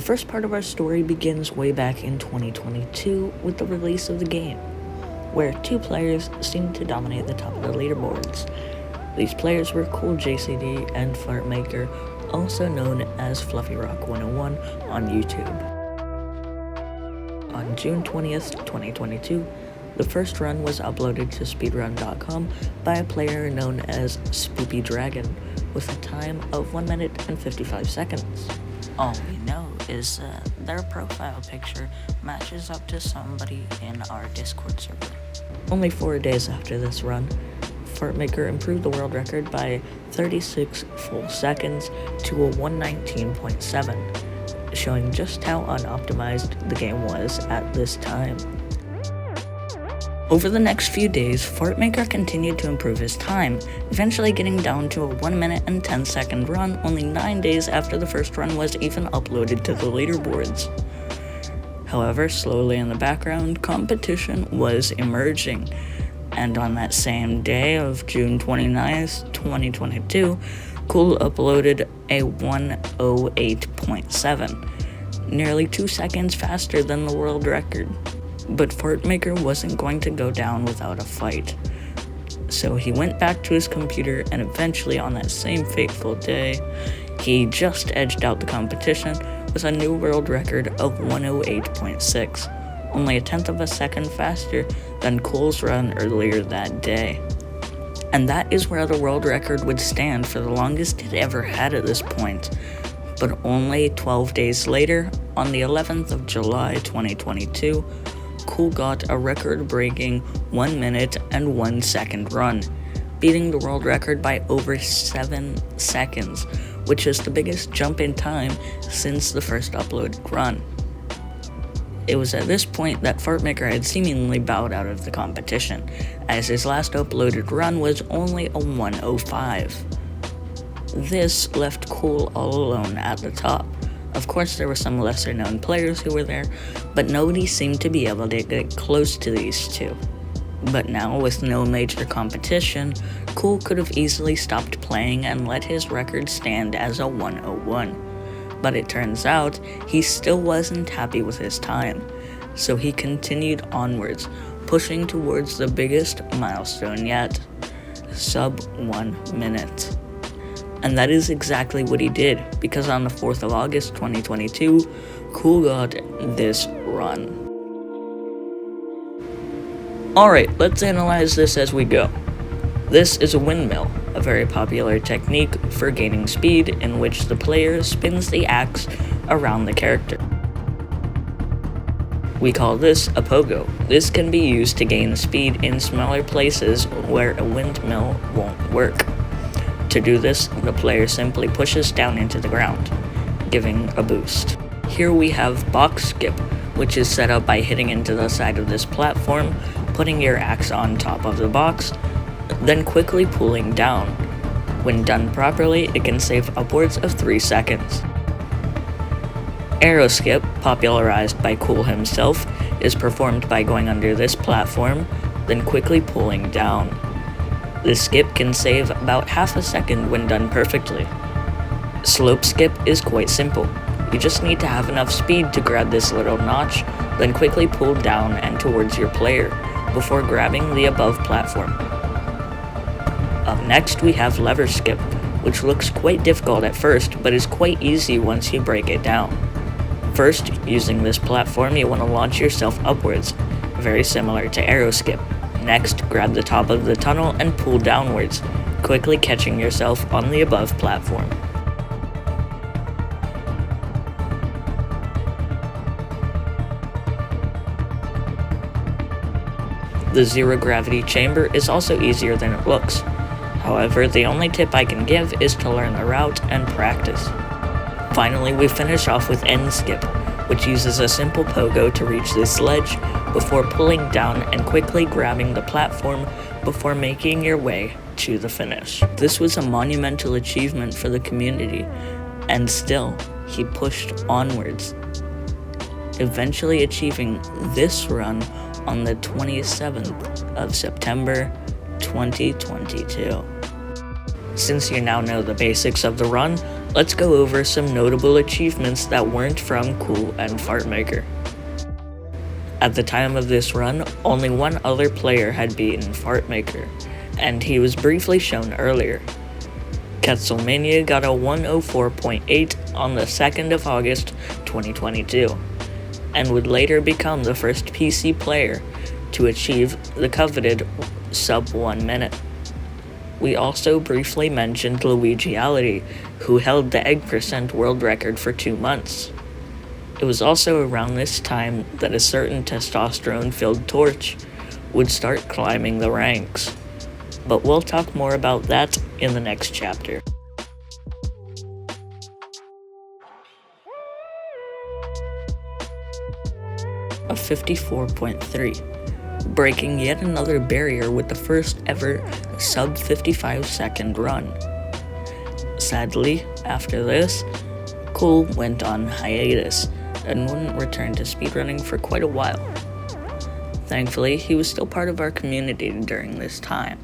first part of our story begins way back in 2022 with the release of the game, where two players seemed to dominate the top of the leaderboards. These players were Cool JCD and Fartmaker, also known as Fluffy Rock 101 on YouTube. On June 20th, 2022, the first run was uploaded to speedrun.com by a player known as Spoopy Dragon with a time of 1 minute and 55 seconds. All we know is that their profile picture matches up to somebody in our Discord server. Only 4 days after this run, Fartmaker improved the world record by 36 full seconds to a 119.7, showing just how unoptimized the game was at this time. Over the next few days, Fartmaker continued to improve his time, eventually getting down to a 1 minute and 10 second run only 9 days after the first run was even uploaded to the leaderboards. However, slowly in the background, competition was emerging, and on that same day of June 29th, 2022, Cool uploaded a 108.7, nearly 2 seconds faster than the world record. But Fartmaker wasn't going to go down without a fight. So he went back to his computer, and eventually on that same fateful day, he just edged out the competition with a new world record of 108.6, only a tenth of a second faster than Cool's run earlier that day. And that is where the world record would stand for the longest it ever had at this point. But only 12 days later, on the 11th of July 2022, Cool got a record-breaking 1 minute and 1 second run, beating the world record by over 7 seconds, which is the biggest jump in time since the first uploaded run. It was at this point that Fartmaker had seemingly bowed out of the competition, as his last uploaded run was only a 105. This left Cool all alone at the top. Of course, there were some lesser-known players who were there, but nobody seemed to be able to get close to these two. But now, with no major competition, Cool could have easily stopped playing and let his record stand as a 101. But it turns out, he still wasn't happy with his time, so he continued onwards, pushing towards the biggest milestone yet, sub 1 minute. And that is exactly what he did, because on the 4th of August 2022, Cool got this run. Alright, let's analyze this as we go. This is a windmill, a very popular technique for gaining speed in which the player spins the axe around the character. We call this a pogo. This can be used to gain speed in smaller places where a windmill won't work. To do this, the player simply pushes down into the ground, giving a boost. Here we have box skip, which is set up by hitting into the side of this platform, putting your axe on top of the box, then quickly pulling down. When done properly, it can save upwards of 3 seconds. Arrow skip, popularized by Cool himself, is performed by going under this platform, then quickly pulling down. This skip can save about half a second when done perfectly. Slope skip is quite simple. You just need to have enough speed to grab this little notch, then quickly pull down and towards your player, before grabbing the above platform. Up next we have lever skip, which looks quite difficult at first, but is quite easy once you break it down. First, using this platform, you want to launch yourself upwards, very similar to arrow skip. Next, grab the top of the tunnel and pull downwards, quickly catching yourself on the above platform. The zero gravity chamber is also easier than it looks. However, the only tip I can give is to learn the route and practice. Finally, we finish off with end skip, which uses a simple pogo to reach this ledge before pulling down and quickly grabbing the platform before making your way to the finish. This was a monumental achievement for the community, and still, he pushed onwards, eventually achieving this run on the 27th of September 2022. Since you now know the basics of the run, Let's go over some notable achievements that weren't from Cool and Fartmaker. At the time of this run, only one other player had beaten Fartmaker, and he was briefly shown earlier. Quetzalmania got a 104.8 on the 2nd of August 2022, and would later become the first PC player to achieve the coveted sub 1 minute. We also briefly mentioned Luigiality, who held the egg percent world record for 2 months. It was also around this time that a certain testosterone-filled Torch would start climbing the ranks. But we'll talk more about that in the next chapter. A 54.3, breaking yet another barrier with the first ever sub 55 second run. Sadly, after this, Cool went on hiatus and wouldn't return to speedrunning for quite a while. Thankfully, he was still part of our community during this time.